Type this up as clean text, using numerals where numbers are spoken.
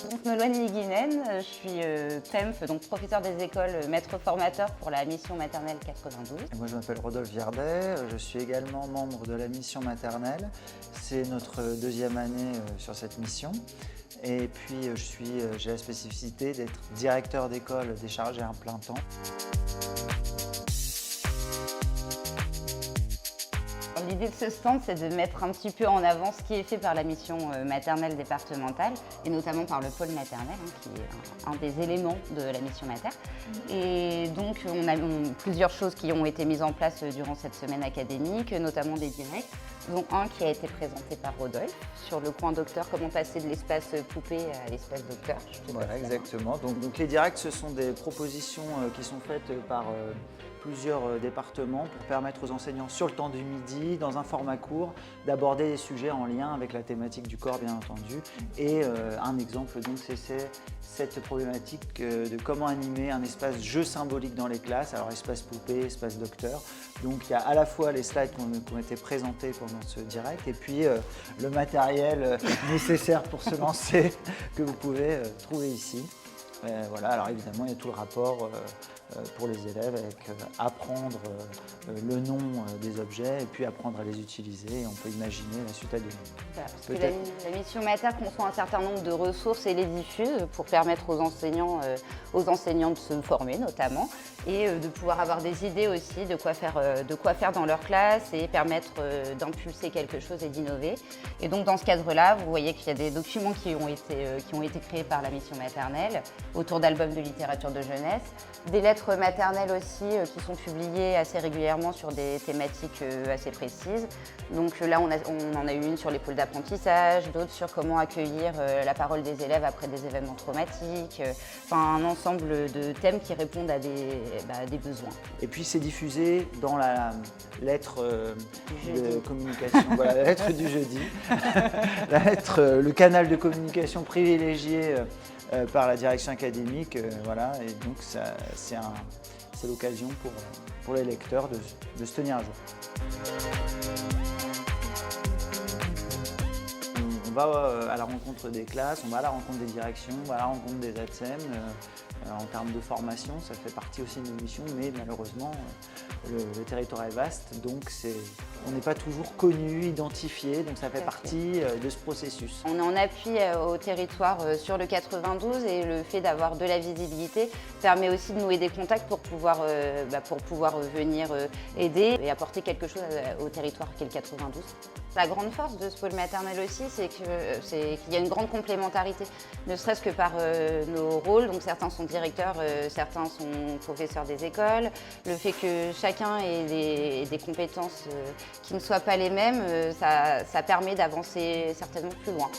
Donc, Nolwenn Guinen, je suis PEMF, donc professeur des écoles, maître formateur pour la mission maternelle 92. Et moi je m'appelle Rodolphe Viardet, je suis également membre de la mission maternelle. C'est notre deuxième année sur cette mission. Et puis j'ai la spécificité d'être directeur d'école déchargé à plein temps. L'idée de ce stand, c'est de mettre un petit peu en avant ce qui est fait par la mission maternelle départementale, et notamment par le pôle maternel, qui est un des éléments de la mission mater. Et donc, on a plusieurs choses qui ont été mises en place durant cette semaine académique, notamment des directs, dont un qui a été présenté par Rodolphe, sur le coin docteur, comment passer de l'espace poupée à l'espace docteur. Voilà, exactement. Donc les directs, ce sont des propositions qui sont faites par plusieurs départements pour permettre aux enseignants sur le temps du midi, dans un format court, d'aborder des sujets en lien avec la thématique du corps bien entendu. Et un exemple, donc, c'est cette problématique de comment animer un espace jeu symbolique dans les classes, alors espace poupée, espace docteur. Donc il y a à la fois les slides qui ont été présentés pendant ce direct et puis le matériel nécessaire pour se lancer que vous pouvez trouver ici. Voilà, alors évidemment il y a tout le rapport pour les élèves avec apprendre le nom des objets et puis apprendre à les utiliser, et on peut imaginer la suite à donner. Voilà, parce que la mission mater conçoit un certain nombre de ressources et les diffuse pour permettre aux enseignants de se former notamment, et de pouvoir avoir des idées aussi de quoi faire dans leur classe et permettre d'impulser quelque chose et d'innover. Et donc dans ce cadre-là, vous voyez qu'il y a des documents qui ont été créés par la mission maternelle autour d'albums de littérature de jeunesse, des lettres maternelles aussi qui sont publiées assez régulièrement sur des thématiques assez précises. Donc là, on en a eu une sur les pôles d'apprentissage, d'autres sur comment accueillir la parole des élèves après des événements traumatiques, enfin un ensemble de thèmes qui répondent à des besoins. Et puis c'est diffusé dans la lettre de communication, voilà, la lettre du jeudi, le canal de communication privilégié par la direction académique, voilà, et donc c'est l'occasion pour les lecteurs de se tenir à jour. On va à la rencontre des classes, on va à la rencontre des directions, on va à la rencontre des ATSEM. En termes de formation, ça fait partie aussi de nos missions, mais malheureusement, le territoire est vaste, donc on n'est pas toujours connu, identifié, donc ça fait partie de ce processus. On est en appui au territoire sur le 92, et le fait d'avoir de la visibilité permet aussi de nouer des contacts pour pouvoir venir aider et apporter quelque chose au territoire qu'est le 92. La grande force de ce pôle maternel aussi, c'est qu'il y a une grande complémentarité, ne serait-ce que par nos rôles. Donc certains sont directeurs, certains sont professeurs des écoles. Le fait que chacun ait des compétences qui ne soient pas les mêmes, ça permet d'avancer certainement plus loin.